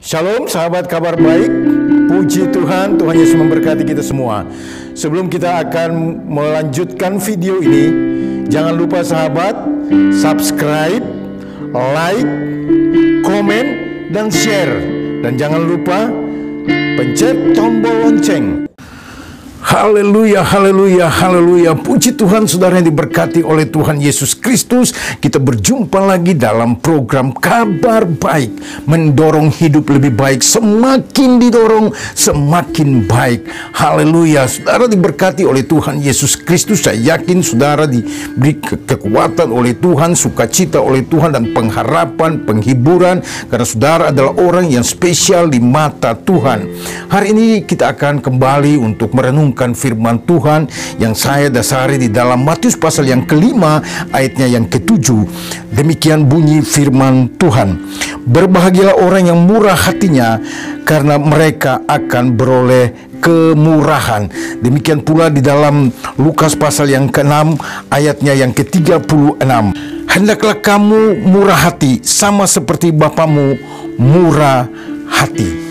Shalom sahabat kabar baik. Puji Tuhan, Tuhan Yesus memberkati kita semua. Sebelum kita akan melanjutkan video ini, jangan lupa sahabat subscribe, like, komen, dan share. Dan jangan lupa pencet tombol lonceng. Haleluya, haleluya, haleluya. Puji Tuhan, saudara yang diberkati oleh Tuhan Yesus Kristus. Kita berjumpa lagi dalam program Kabar Baik, mendorong hidup lebih baik. Semakin didorong, semakin baik. Haleluya. Saudara diberkati oleh Tuhan Yesus Kristus. Saya yakin saudara diberi kekuatan oleh Tuhan, sukacita oleh Tuhan, dan pengharapan, penghiburan. Karena saudara adalah orang yang spesial di mata Tuhan. Hari ini kita akan kembali untuk merenungkan firman Tuhan yang saya dasari di dalam Matius pasal yang kelima ayatnya yang ketujuh. Demikian bunyi firman Tuhan. Berbahagialah orang yang murah hatinya, karena mereka akan beroleh kemurahan. Demikian pula di dalam Lukas pasal yang ke-6 ayatnya yang ke-36. Hendaklah kamu murah hati sama seperti Bapamu murah hati.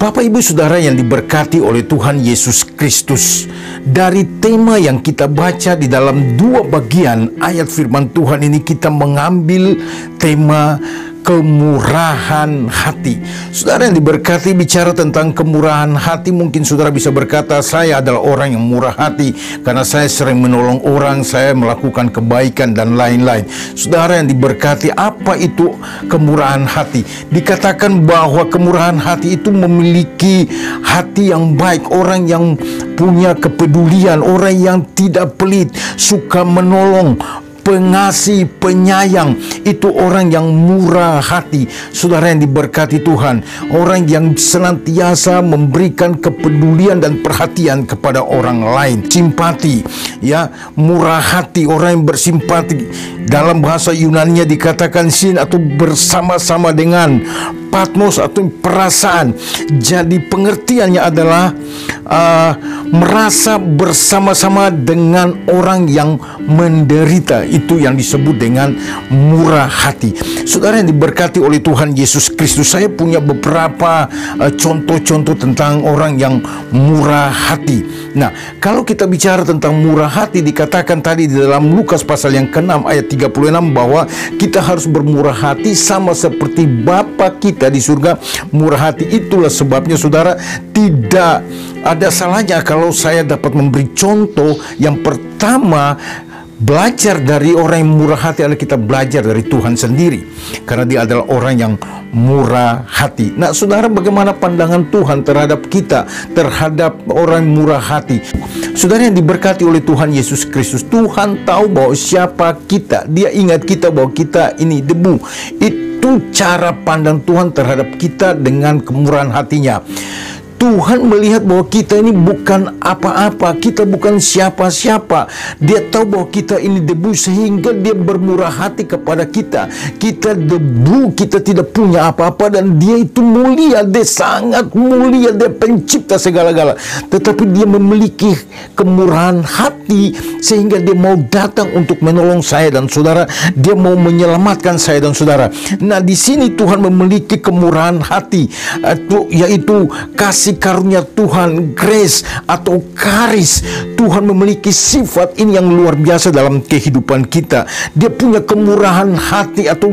Bapak, Ibu, Saudara yang diberkati oleh Tuhan Yesus Kristus, dari tema yang kita baca di dalam dua bagian ayat firman Tuhan ini, kita mengambil tema kemurahan hati. Saudara yang diberkati, bicara tentang kemurahan hati, mungkin saudara bisa berkata, saya adalah orang yang murah hati karena saya sering menolong orang, saya melakukan kebaikan dan lain-lain. Saudara yang diberkati, apa itu kemurahan hati? Dikatakan bahwa kemurahan hati itu memiliki hati yang baik, orang yang punya kepedulian, orang yang tidak pelit, suka menolong, pengasih, penyayang. Itu orang yang murah hati. Saudara yang diberkati Tuhan, orang yang senantiasa memberikan kepedulian dan perhatian kepada orang lain. Simpati, ya, murah hati, orang yang bersimpati. Dalam bahasa Yunani dikatakan sin, atau bersama-sama dengan, patmos atau perasaan. Jadi pengertiannya adalah merasa bersama-sama dengan orang yang menderita. Itu yang disebut dengan murah hati. Saudara yang diberkati oleh Tuhan Yesus Kristus, saya punya beberapa contoh-contoh tentang orang yang murah hati. Nah, kalau kita bicara tentang murah hati, dikatakan tadi di dalam Lukas pasal yang ke-6 ayat 36 bahwa kita harus bermurah hati sama seperti Bapa kita di surga murah hati. Itulah sebabnya saudara, tidak ada salahnya kalau saya dapat memberi contoh. Yang pertama, belajar dari orang yang murah hati adalah kita belajar dari Tuhan sendiri, karena dia adalah orang yang murah hati. Nah saudara, bagaimana pandangan Tuhan terhadap kita, terhadap orang murah hati? Saudara yang diberkati oleh Tuhan Yesus Kristus, Tuhan tahu bahwa siapa kita. Dia ingat kita bahwa kita ini debu. Itu cara pandang Tuhan terhadap kita dengan kemurahan hatinya. Tuhan melihat bahwa kita ini bukan apa-apa, kita bukan siapa-siapa. Dia tahu bahwa kita ini debu, sehingga dia bermurah hati kepada kita. Kita debu, kita tidak punya apa-apa, dan dia itu mulia, dia sangat mulia, dia pencipta segala-gala. Tetapi dia memiliki kemurahan hati, sehingga dia mau datang untuk menolong saya dan saudara. Dia mau menyelamatkan saya dan saudara. Nah, di sini Tuhan memiliki kemurahan hati, yaitu kasih karunia Tuhan, grace atau karis. Tuhan memiliki sifat ini yang luar biasa dalam kehidupan kita. Dia punya kemurahan hati, atau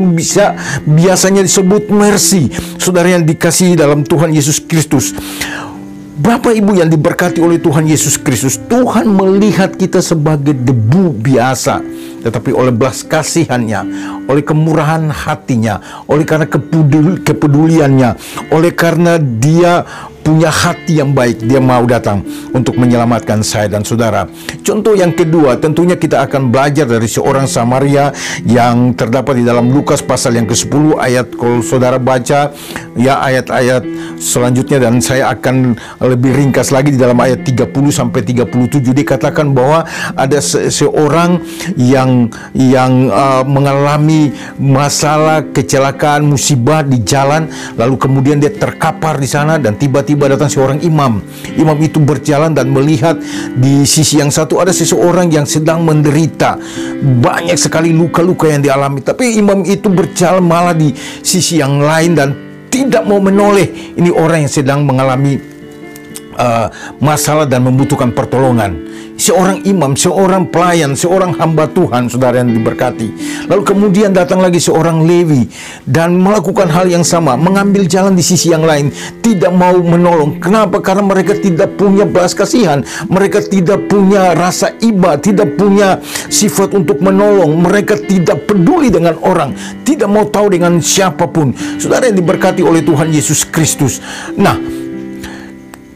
biasanya disebut mercy. Saudara yang dikasihi dalam Tuhan Yesus Kristus, Bapak Ibu yang diberkati oleh Tuhan Yesus Kristus, Tuhan melihat kita sebagai debu biasa, tetapi oleh belas kasihannya, oleh kemurahan hatinya, oleh karena kepeduliannya, oleh karena dia punya hati yang baik, dia mau datang untuk menyelamatkan saya dan saudara. Contoh yang kedua, tentunya kita akan belajar dari seorang Samaria yang terdapat di dalam Lukas pasal yang ke-10 ayat, kalau saudara baca ya ayat-ayat selanjutnya, dan saya akan lebih ringkas lagi di dalam ayat 30 sampai 37. Dikatakan bahwa ada seorang yang mengalami masalah, kecelakaan, musibah di jalan, lalu kemudian dia terkapar di sana, dan tiba-tiba datang seorang imam. Imam itu berjalan dan melihat di sisi yang satu ada seseorang yang sedang menderita, banyak sekali luka-luka yang dialami. Tapi imam itu berjalan malah di sisi yang lain, dan tidak mau menoleh ini orang yang sedang mengalami masalah dan membutuhkan pertolongan. Seorang imam, seorang pelayan, seorang hamba Tuhan, saudara yang diberkati. Lalu kemudian datang lagi seorang Lewi dan melakukan hal yang sama, mengambil jalan di sisi yang lain, tidak mau menolong. Kenapa? Karena mereka tidak punya belas kasihan, mereka tidak punya rasa iba, tidak punya sifat untuk menolong, mereka tidak peduli dengan orang, tidak mau tahu dengan siapapun. Saudara yang diberkati oleh Tuhan Yesus Kristus. Nah,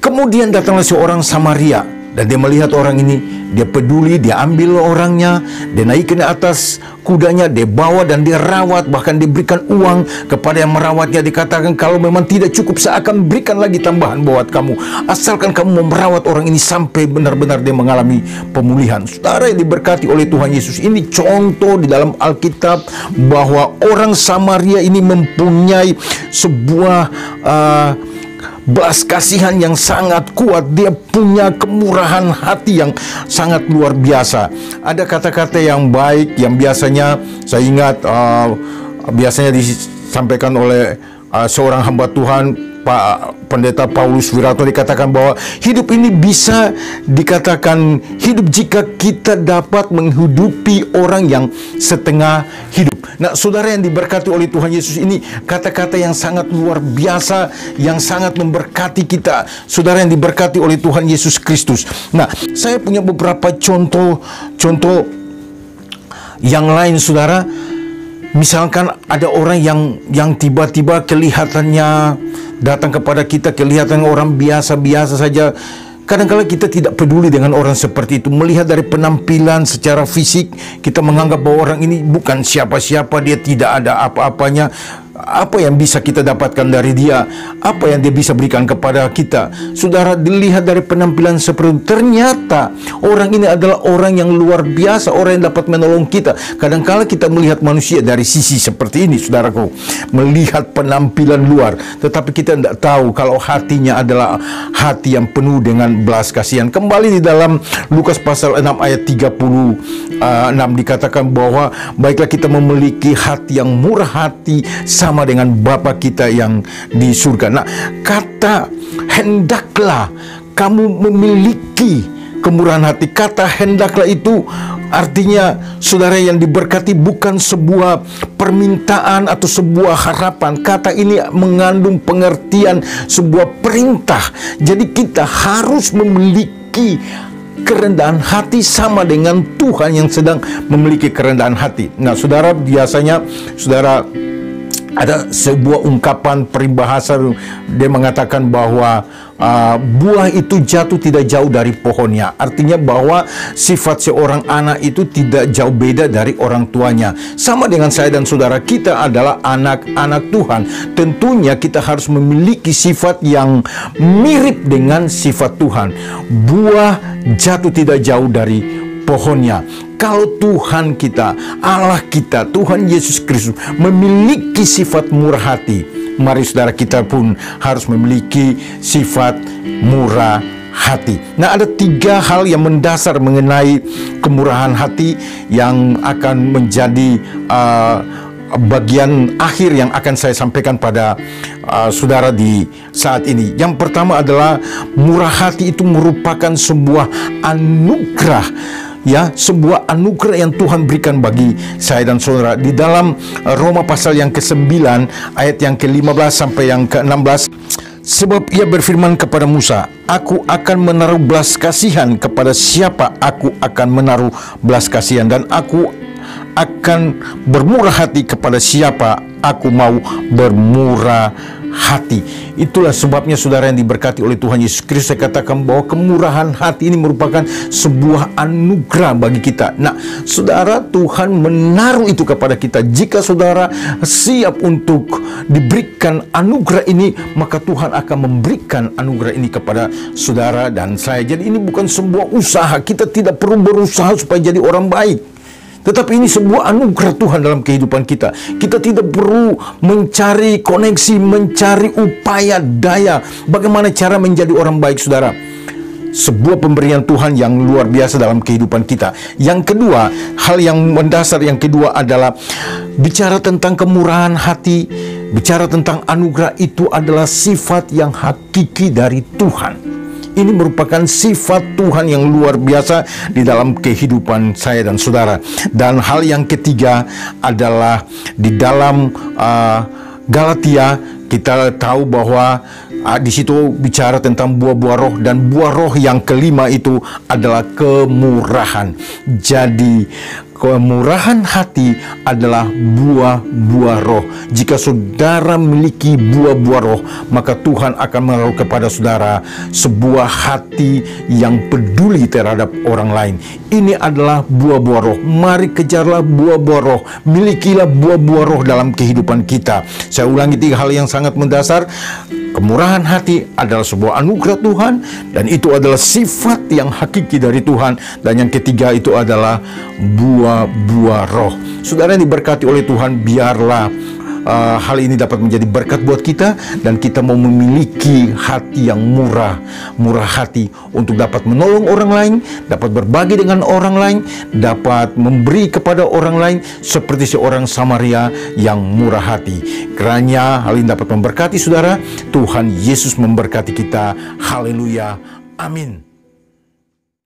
kemudian datanglah seorang Samaria dan dia melihat orang ini, dia peduli, dia ambil orangnya, dia naik ke atas kudanya, dia bawa dan dia rawat, bahkan diberikan uang kepada yang merawatnya. Dikatakan kalau memang tidak cukup, saya akan berikan lagi tambahan buat kamu, asalkan kamu mau merawat orang ini sampai benar-benar dia mengalami pemulihan. Saudara yang diberkati oleh Tuhan Yesus, ini contoh di dalam Alkitab bahwa orang Samaria ini mempunyai sebuah belas kasihan yang sangat kuat. Dia punya kemurahan hati yang sangat luar biasa. Ada kata-kata yang baik yang biasanya saya ingat biasanya disampaikan oleh seorang hamba Tuhan, Pak Pendeta Paulus Wirato, dikatakan bahwa hidup ini bisa dikatakan hidup jika kita dapat menghidupi orang yang setengah hidup. Nah, saudara yang diberkati oleh Tuhan Yesus, ini kata-kata yang sangat luar biasa, yang sangat memberkati kita, saudara yang diberkati oleh Tuhan Yesus Kristus. Nah, saya punya beberapa contoh yang lain, saudara. Misalkan ada orang yang tiba-tiba kelihatannya datang kepada kita, kelihatannya orang biasa-biasa saja. Kadang-kadang kita tidak peduli dengan orang seperti itu. Melihat dari penampilan secara fisik, kita menganggap bahwa orang ini bukan siapa-siapa, dia tidak ada apa-apanya. Apa yang bisa kita dapatkan dari dia? Apa yang dia bisa berikan kepada kita? Saudara, dilihat dari penampilan seperti itu, ternyata orang ini adalah orang yang luar biasa, orang yang dapat menolong kita. Kadang-kala kita melihat manusia dari sisi seperti ini, saudaraku, melihat penampilan luar, tetapi kita tidak tahu kalau hatinya adalah hati yang penuh dengan belas kasihan. Kembali di dalam Lukas pasal 6 ayat 36 dikatakan bahwa baiklah kita memiliki hati yang murah hati sama dengan Bapa kita yang di surga. Nah, kata hendaklah kamu memiliki kemurahan hati, kata hendaklah itu artinya, saudara yang diberkati, bukan sebuah permintaan atau sebuah harapan. Kata ini mengandung pengertian sebuah perintah. Jadi kita harus memiliki kerendahan hati sama dengan Tuhan yang sedang memiliki kerendahan hati. Nah, saudara, biasanya saudara ada sebuah ungkapan peribahasa, dia mengatakan bahwa buah itu jatuh tidak jauh dari pohonnya. Artinya bahwa sifat seorang anak itu tidak jauh beda dari orang tuanya. Sama dengan saya dan saudara, kita adalah anak-anak Tuhan. Tentunya kita harus memiliki sifat yang mirip dengan sifat Tuhan. Buah jatuh tidak jauh dari pohonnya. Kalau Tuhan kita, Allah kita, Tuhan Yesus Kristus memiliki sifat murah hati, mari saudara kita pun harus memiliki sifat murah hati. Nah, ada 3 hal yang mendasar mengenai kemurahan hati yang akan menjadi bagian akhir yang akan saya sampaikan pada saudara di saat ini. Yang pertama adalah murah hati itu merupakan sebuah anugerah, ya, sebuah anugerah yang Tuhan berikan bagi saya dan saudara. Di dalam Roma pasal yang ke-9 ayat yang ke-15 sampai yang ke-16, sebab ia berfirman kepada Musa, aku akan menaruh belas kasihan kepada siapa aku akan menaruh belas kasihan, dan aku akan bermurah hati kepada siapa aku mau bermurah hati. Itulah sebabnya saudara yang diberkati oleh Tuhan Yesus Kristus, saya katakan bahwa kemurahan hati ini merupakan sebuah anugerah bagi kita. Nah, saudara, Tuhan menaruh itu kepada kita. Jika saudara siap untuk diberikan anugerah ini, maka Tuhan akan memberikan anugerah ini kepada saudara dan saya. Jadi ini bukan sebuah usaha, kita tidak perlu berusaha supaya jadi orang baik, tetapi ini sebuah anugerah Tuhan dalam kehidupan kita. Kita tidak perlu mencari koneksi, mencari upaya daya bagaimana cara menjadi orang baik, saudara. sebuah pemberian Tuhan yang luar biasa dalam kehidupan kita. Yang kedua, hal yang mendasar yang kedua adalah bicara tentang kemurahan hati, bicara tentang anugerah. Itu adalah sifat yang hakiki dari Tuhan. Ini merupakan sifat Tuhan yang luar biasa di dalam kehidupan saya dan saudara. Dan hal yang ketiga adalah di dalam Galatia, kita tahu bahwa di situ bicara tentang buah-buah roh, dan buah roh yang kelima itu adalah kemurahan. Jadi kemurahan hati adalah buah-buah roh. Jika saudara memiliki buah-buah roh, maka Tuhan akan menaruh kepada saudara sebuah hati yang peduli terhadap orang lain. Ini adalah buah-buah roh. Mari kejarlah buah-buah roh. Milikilah buah-buah roh dalam kehidupan kita. Saya ulangi 3 hal yang sangat mendasar. Kemurahan hati adalah sebuah anugerah Tuhan, dan itu adalah sifat yang hakiki dari Tuhan. Dan yang ketiga itu adalah buah-buah roh. Saudara yang diberkati oleh Tuhan, biarlah hal ini dapat menjadi berkat buat kita, dan kita mau memiliki hati yang murah hati untuk dapat menolong orang lain, dapat berbagi dengan orang lain, dapat memberi kepada orang lain seperti seorang Samaria yang murah hati. Kiranya hal ini dapat memberkati saudara. Tuhan Yesus memberkati kita. Haleluya. Amin.